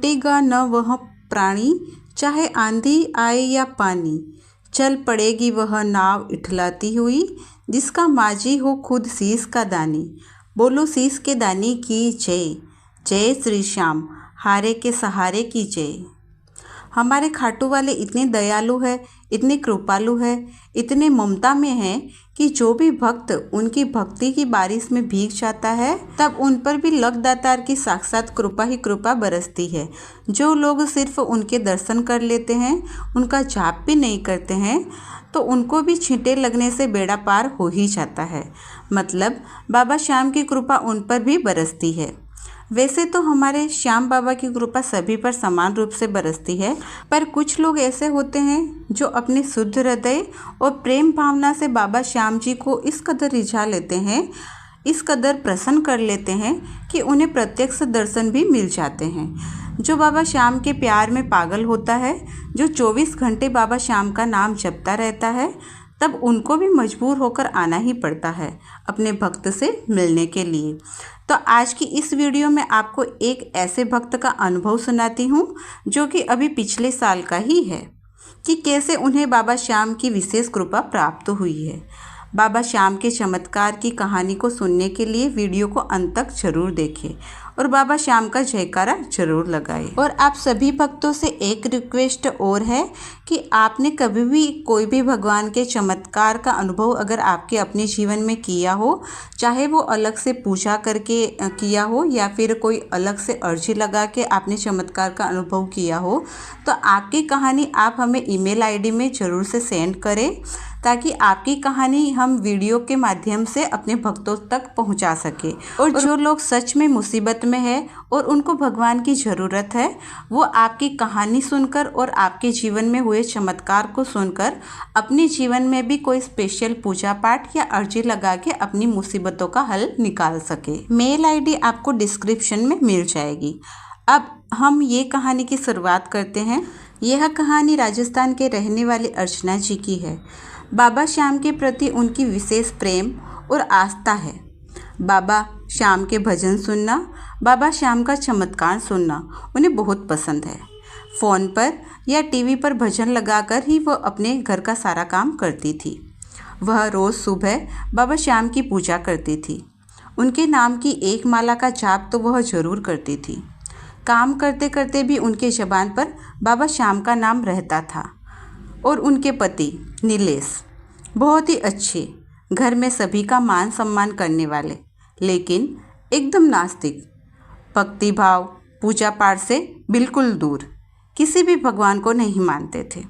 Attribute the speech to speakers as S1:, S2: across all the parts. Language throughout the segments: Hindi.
S1: छूटेगा न वह प्राणी, चाहे आंधी आए या पानी। चल पड़ेगी वह नाव इठलाती हुई, जिसका माझी हो खुद शीश का दानी। बोलो शीश के दानी की जय। जय श्री श्याम, हारे के सहारे की जय। हमारे खाटू वाले इतने दयालु है, इतने कृपालु है, इतने ममता में हैं कि जो भी भक्त उनकी भक्ति की बारिश में भीग जाता है, तब उन पर भी लखदातार की साक्षात कृपा ही कृपा बरसती है। जो लोग सिर्फ उनके दर्शन कर लेते हैं, उनका जाप भी नहीं करते हैं, तो उनको भी छींटे लगने से बेड़ा पार हो ही जाता है। मतलब बाबा श्याम की कृपा उन पर भी बरसती है। वैसे तो हमारे श्याम बाबा की कृपा सभी पर समान रूप से बरसती है, पर कुछ लोग ऐसे होते हैं जो अपने शुद्ध हृदय और प्रेम भावना से बाबा श्याम जी को इस कदर रिझा लेते हैं, इस कदर प्रसन्न कर लेते हैं कि उन्हें प्रत्यक्ष दर्शन भी मिल जाते हैं। जो बाबा श्याम के प्यार में पागल होता है, जो 24 घंटे बाबा श्याम का नाम जपता रहता है, तब उनको भी मजबूर होकर आना ही पड़ता है अपने भक्त से मिलने के लिए। तो आज की इस वीडियो में आपको एक ऐसे भक्त का अनुभव सुनाती हूँ जो कि अभी पिछले साल का ही है, कि कैसे उन्हें बाबा श्याम की विशेष कृपा प्राप्त हुई है। बाबा श्याम के चमत्कार की कहानी को सुनने के लिए वीडियो को अंत तक जरूर देखें और बाबा श्याम का जयकारा जरूर लगाएं। और आप सभी भक्तों से एक रिक्वेस्ट और है कि आपने कभी भी कोई भी भगवान के चमत्कार का अनुभव अगर आपके अपने जीवन में किया हो, चाहे वो अलग से पूजा करके किया हो या फिर कोई अलग से अर्जी लगा के आपने चमत्कार का अनुभव किया हो, तो आपकी कहानी आप हमें ईमेल आईडी में ज़रूर से सेंड करें, ताकि आपकी कहानी हम वीडियो के माध्यम से अपने भक्तों तक पहुंचा सके। और जो लोग सच में मुसीबत में है और उनको भगवान की ज़रूरत है, वो आपकी कहानी सुनकर और आपके जीवन में हुए चमत्कार को सुनकर अपने जीवन में भी कोई स्पेशल पूजा पाठ या अर्जी लगा के अपनी मुसीबतों का हल निकाल सके। मेल आईडी आपको डिस्क्रिप्शन में मिल जाएगी। अब हम ये कहानी की शुरुआत करते हैं। यह कहानी राजस्थान के रहने वाली अर्चना जी की है। बाबा श्याम के प्रति उनकी विशेष प्रेम और आस्था है। बाबा श्याम के भजन सुनना, बाबा श्याम का चमत्कार सुनना उन्हें बहुत पसंद है। फ़ोन पर या टीवी पर भजन लगाकर ही वह अपने घर का सारा काम करती थी। वह रोज़ सुबह बाबा श्याम की पूजा करती थी। उनके नाम की एक माला का जाप तो वह ज़रूर करती थी। काम करते करते भी उनके ज़बान पर बाबा श्याम का नाम रहता था। और उनके पति नीलेश बहुत ही अच्छे, घर में सभी का मान सम्मान करने वाले, लेकिन एकदम नास्तिक, भक्ति भाव पूजा पाठ से बिल्कुल दूर, किसी भी भगवान को नहीं मानते थे।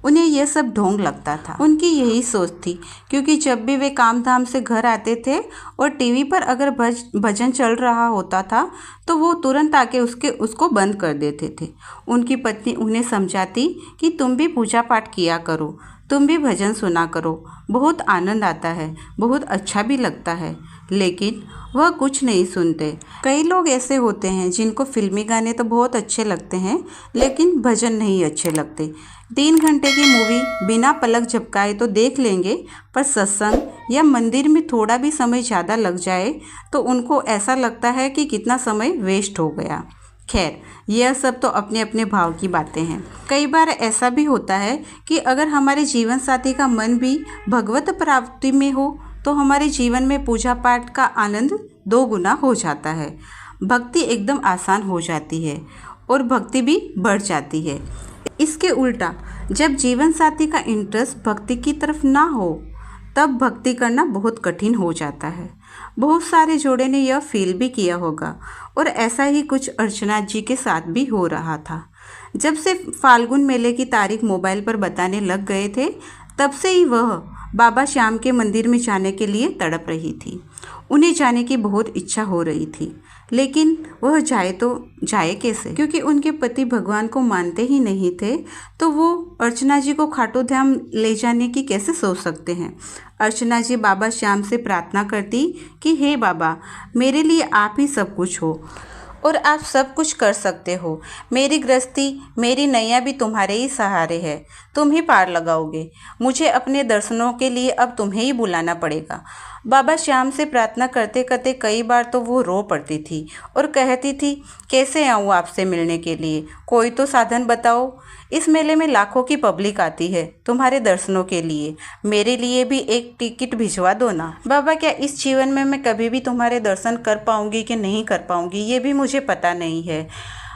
S1: उन्हें यह सब ढोंग लगता था। उनकी यही सोच थी, क्योंकि जब भी वे काम धाम से घर आते थे और टीवी पर अगर भजन चल रहा होता था, तो वो तुरंत आके उसको बंद कर देते थे। उनकी पत्नी उन्हें समझाती कि तुम भी पूजा पाठ किया करो, तुम भी भजन सुना करो, बहुत आनंद आता है, बहुत अच्छा भी लगता है, लेकिन वह कुछ नहीं सुनते। कई लोग ऐसे होते हैं जिनको फिल्मी गाने तो बहुत अच्छे लगते हैं, लेकिन भजन नहीं अच्छे लगते। 3 घंटे की मूवी बिना पलक झपकाए तो देख लेंगे, पर सत्संग या मंदिर में थोड़ा भी समय ज़्यादा लग जाए तो उनको ऐसा लगता है कि कितना समय वेस्ट हो गया। खैर, यह सब तो अपने अपने भाव की बातें हैं। कई बार ऐसा भी होता है कि अगर हमारे जीवन साथी का मन भी भगवत प्राप्ति में हो, तो हमारे जीवन में पूजा पाठ का आनंद 2 गुना हो जाता है। भक्ति एकदम आसान हो जाती है और भक्ति भी बढ़ जाती है। इसके उल्टा जब जीवन साथी का इंटरेस्ट भक्ति की तरफ ना हो, तब भक्ति करना बहुत कठिन हो जाता है। बहुत सारे जोड़े ने यह फील भी किया होगा, और ऐसा ही कुछ अर्चना जी के साथ भी हो रहा था। जब से फाल्गुन मेले की तारीख मोबाइल पर बताने लग गए थे, तब से ही वह बाबा श्याम के मंदिर में जाने के लिए तड़प रही थी। उन्हें जाने की बहुत इच्छा हो रही थी, लेकिन वह जाए तो जाए कैसे, क्योंकि उनके पति भगवान को मानते ही नहीं थे। तो वो अर्चना जी को खाटू धाम ले जाने की कैसे सोच सकते हैं। अर्चना जी बाबा श्याम से प्रार्थना करती कि हे बाबा, मेरे लिए आप ही सब कुछ हो और आप सब कुछ कर सकते हो। मेरी गृहस्थी, मेरी नैया भी तुम्हारे ही सहारे है, तुम ही पार लगाओगे। मुझे अपने दर्शनों के लिए अब तुम्हें ही बुलाना पड़ेगा। बाबा श्याम से प्रार्थना करते करते कई बार तो वो रो पड़ती थी और कहती थी, कैसे आऊँ आपसे मिलने के लिए, कोई तो साधन बताओ। इस मेले में लाखों की पब्लिक आती है तुम्हारे दर्शनों के लिए, मेरे लिए भी एक टिकट भिजवा दो ना। बाबा, क्या इस जीवन में मैं कभी भी तुम्हारे दर्शन कर पाऊंगी कि नहीं कर पाऊंगी, ये भी मुझे पता नहीं है।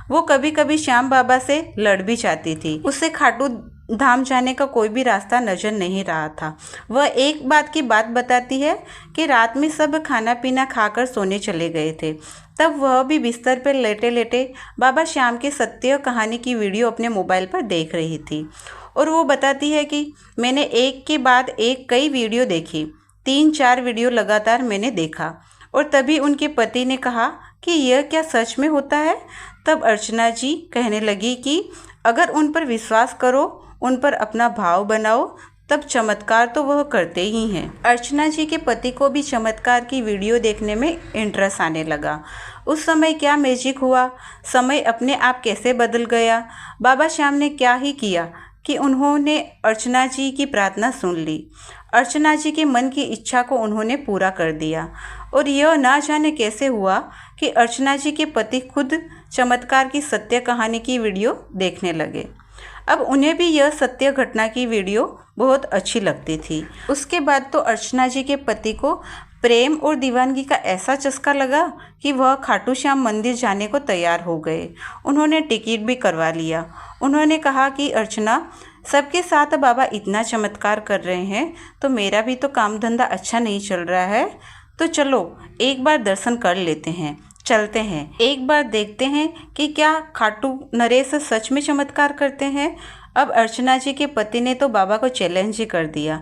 S1: वो कभी कभी श्याम बाबा से लड़ भी जाती थी। उससे खाटू धाम जाने का कोई भी रास्ता नजर नहीं रहा था। वह एक बात की बात बताती है कि रात में सब खाना पीना खाकर सोने चले गए थे। तब वह भी बिस्तर पर लेटे लेटे बाबा श्याम की सत्य कहानी की वीडियो अपने मोबाइल पर देख रही थी। और वो बताती है कि मैंने एक के बाद एक कई वीडियो देखी, 3-4 वीडियो लगातार मैंने देखा। और तभी उनके पति ने कहा कि यह क्या सच में होता है। तब अर्चना जी कहने लगी कि अगर उन पर विश्वास करो, उन पर अपना भाव बनाओ, तब चमत्कार तो वह करते ही हैं। अर्चना जी के पति को भी चमत्कार की वीडियो देखने में इंटरेस्ट आने लगा। उस समय क्या मैजिक हुआ, समय अपने आप कैसे बदल गया। बाबा श्याम ने क्या ही किया कि उन्होंने अर्चना जी की प्रार्थना सुन ली। अर्चना जी के मन की इच्छा को उन्होंने पूरा कर दिया। और यह ना जाने कैसे हुआ कि अर्चना जी के पति खुद चमत्कार की सत्य कहानी की वीडियो देखने लगे। अब उन्हें भी यह सत्य घटना की वीडियो बहुत अच्छी लगती थी। उसके बाद तो अर्चना जी के पति को प्रेम और दीवानगी का ऐसा चस्का लगा कि वह खाटू श्याम मंदिर जाने को तैयार हो गए। उन्होंने टिकट भी करवा लिया। उन्होंने कहा कि अर्चना, सबके साथ बाबा इतना चमत्कार कर रहे हैं तो मेरा भी तो काम धंधा अच्छा नहीं चल रहा है, तो चलो एक बार दर्शन कर लेते हैं, चलते हैं, एक बार देखते हैं कि क्या खाटू नरेश सच में चमत्कार करते हैं। अब अर्चना जी के पति ने तो बाबा को चैलेंज ही कर दिया,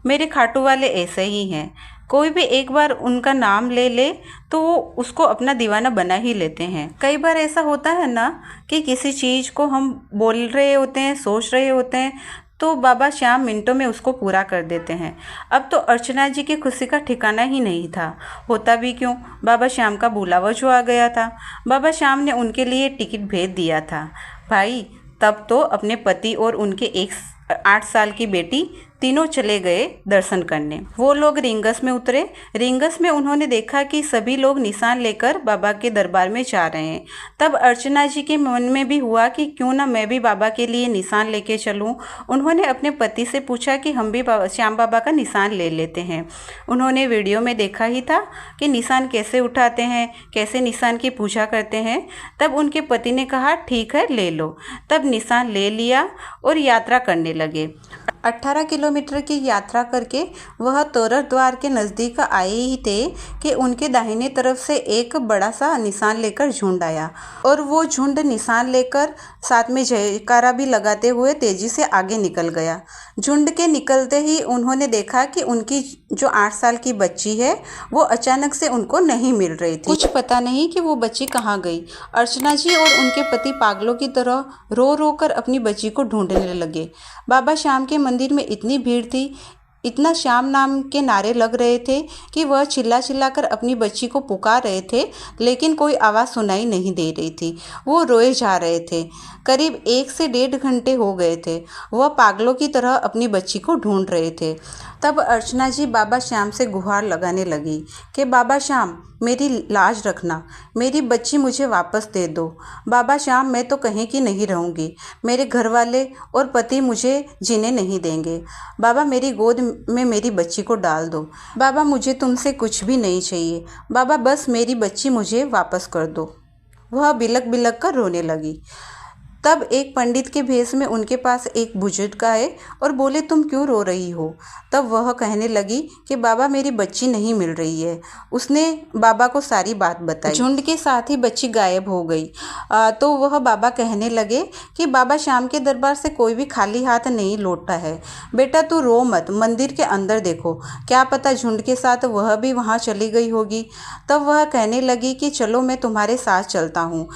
S1: मेरे खाटू वाले ऐसे ही हैं, कोई भी एक बार उनका नाम ले ले तो वो उसको अपना दीवाना बना ही लेते हैं। कई बार ऐसा होता है ना कि किसी चीज़ को हम बोल रहे होते हैं, सोच रहे होते हैं, तो बाबा श्याम मिनटों में उसको पूरा कर देते हैं। अब तो अर्चना जी की खुशी का ठिकाना ही नहीं था। होता भी क्यों, बाबा श्याम का बुलावा जो आ गया था। बाबा श्याम ने उनके लिए टिकट भेज दिया था। भाई, तब तो अपने पति और उनके 8 साल की बेटी तीनों चले गए दर्शन करने। वो लोग रिंगस में उतरे। रिंगस में उन्होंने देखा कि सभी लोग निशान लेकर बाबा के दरबार में जा रहे हैं। तब अर्चना जी के मन में भी हुआ कि क्यों ना मैं भी बाबा के लिए निशान लेके चलूं। उन्होंने अपने पति से पूछा कि हम भी श्याम बाबा का निशान ले लेते हैं। उन्होंने वीडियो में देखा ही था कि निशान कैसे उठाते हैं, कैसे निशान की पूजा करते हैं। तब उनके पति ने कहा, ठीक है, ले लो। तब निशान ले लिया और यात्रा करने लगे। 18 किलोमीटर की यात्रा करके वह तोरर द्वार के नज़दीक आए ही थे कि उनके दाहिने तरफ से एक बड़ा सा निशान लेकर झुंड आया। और वो झुंड निशान लेकर साथ में जयकारा भी लगाते हुए तेजी से आगे निकल गया। झुंड के निकलते ही उन्होंने देखा कि उनकी जो 8 साल की बच्ची है वो अचानक से उनको नहीं मिल रही थी। कुछ पता नहीं कि वो बच्ची कहाँ गई। अर्चना जी और उनके पति पागलों की तरह रो रो कर अपनी बच्ची को ढूंढने लगे। बाबा श्याम के मंदिर में इतनी भीड़ थी, इतना श्याम नाम के नारे लग रहे थे कि वह चिल्ला चिल्ला कर अपनी बच्ची को पुकार रहे थे, लेकिन कोई आवाज़ सुनाई नहीं दे रही थी। वो रोए जा रहे थे। करीब 1 से 1.5 घंटे हो गए थे। वह पागलों की तरह अपनी बच्ची को ढूंढ रहे थे। तब अर्चना जी बाबा श्याम से गुहार लगाने लगी कि बाबा श्याम, मेरी लाज रखना, मेरी बच्ची मुझे वापस दे दो। बाबा श्याम, मैं तो कहीं की नहीं रहूँगी, मेरे घर वाले और पति मुझे जीने नहीं देंगे। बाबा, मेरी गोद में मेरी बच्ची को डाल दो। बाबा, मुझे तुमसे कुछ भी नहीं चाहिए। बाबा, बस मेरी बच्ची मुझे वापस कर दो। वह बिलक बिलक कर रोने लगी। तब एक पंडित के भेष में उनके पास एक बुजुर्ग आए और बोले, तुम क्यों रो रही हो। तब वह कहने लगी कि बाबा, मेरी बच्ची नहीं मिल रही है। उसने बाबा को सारी बात बताई। झुंड के साथ ही बच्ची गायब हो गई। तो वह बाबा कहने लगे कि बाबा श्याम के दरबार से कोई भी खाली हाथ नहीं लौटता है। बेटा, तू रो मत, मंदिर के अंदर देखो, क्या पता झुंड के साथ वह भी वहाँ चली गई होगी। तब वह कहने लगी कि चलो, मैं तुम्हारे साथ चलता हूँ,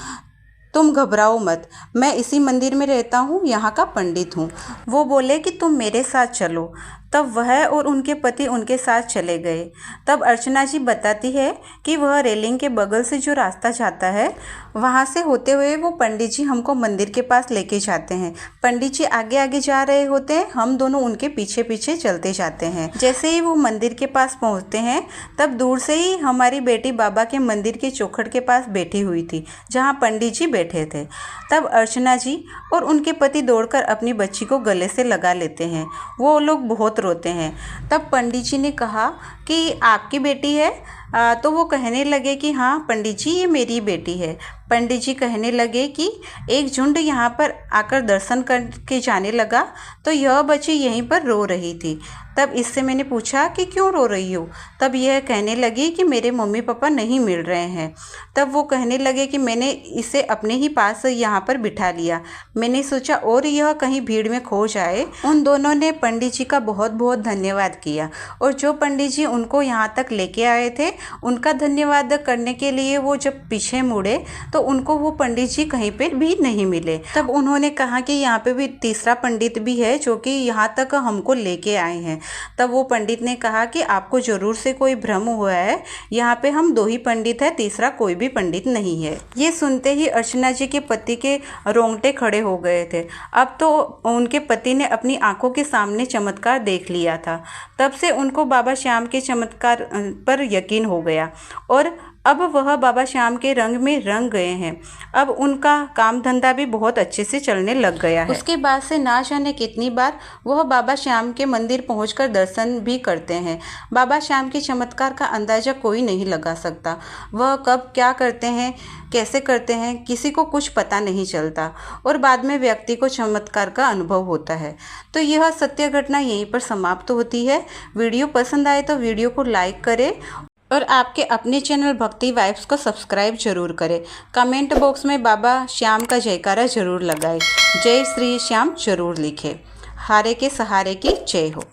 S1: तुम घबराओ मत, मैं इसी मंदिर में रहता हूँ, यहाँ का पंडित हूँ। वो बोले कि तुम मेरे साथ चलो। तब वह और उनके पति उनके साथ चले गए। तब अर्चना जी बताती है कि वह रेलिंग के बगल से जो रास्ता जाता है वहाँ से होते हुए वो पंडित जी हमको मंदिर के पास लेके जाते हैं। पंडित जी आगे आगे जा रहे होते हैं, हम दोनों उनके पीछे पीछे चलते जाते हैं। जैसे ही वो मंदिर के पास पहुँचते हैं तब दूर से ही हमारी बेटी बाबा के मंदिर के चौखट के पास बैठी हुई थी जहाँ पंडित जी बैठे थे। तब अर्चना जी और उनके पति दौड़कर अपनी बच्ची को गले से लगा लेते हैं। वो लोग बहुत रोते हैं। तब पंडित जी ने कहा कि आपकी बेटी है? तो वो कहने लगे कि हाँ पंडित जी, ये मेरी बेटी है। पंडित जी कहने लगे कि एक झुंड यहाँ पर आकर दर्शन करके जाने लगा तो यह बच्ची यहीं पर रो रही थी। तब इससे मैंने पूछा कि क्यों रो रही हो? तब यह कहने लगी कि मेरे मम्मी पापा नहीं मिल रहे हैं। तब वो कहने लगे कि मैंने इसे अपने ही पास यहाँ पर बिठा लिया, मैंने सोचा और यह कहीं भीड़ में खो जाए। उन दोनों ने पंडित जी का बहुत बहुत धन्यवाद किया और जो पंडित जी उनको यहाँ तक लेके आए थे उनका धन्यवाद करने के लिए वो जब पीछे मुड़े तो उनको वो पंडित जी कहीं पे भी नहीं मिले। तब उन्होंने कहा कि यहाँ पे भी तीसरा पंडित भी है जो कि यहाँ तक हमको लेके आए हैं। तब वो पंडित ने कहा कि आपको ज़रूर से कोई भ्रम हुआ है, यहाँ पे हम 2 ही पंडित हैं, तीसरा कोई भी पंडित नहीं है। ये सुनते ही अर्चना जी के पति के रोंगटे खड़े हो गए थे। अब तो उनके पति ने अपनी आंखों के सामने चमत्कार देख लिया था। तब से उनको बाबा श्याम के चमत्कार पर यकीन हो गया और अब वह बाबा श्याम के रंग में रंग गए हैं। अब उनका काम धंधा भी बहुत अच्छे से चलने लग गया है। उसके बाद से ना जाने कितनी बार वह बाबा श्याम के मंदिर पहुंचकर दर्शन भी करते हैं। बाबा श्याम के चमत्कार का अंदाज़ा कोई नहीं लगा सकता। वह कब क्या करते हैं, कैसे करते हैं, किसी को कुछ पता नहीं चलता और बाद में व्यक्ति को चमत्कार का अनुभव होता है। तो यह सत्य घटना यहीं पर समाप्त होती है। वीडियो पसंद आए तो वीडियो को लाइक करें और आपके अपने चैनल भक्ति वाइब्स को सब्सक्राइब जरूर करें। कमेंट बॉक्स में बाबा श्याम का जयकारा जरूर लगाएं। जय श्री श्याम जरूर लिखें। हारे के सहारे की जय हो।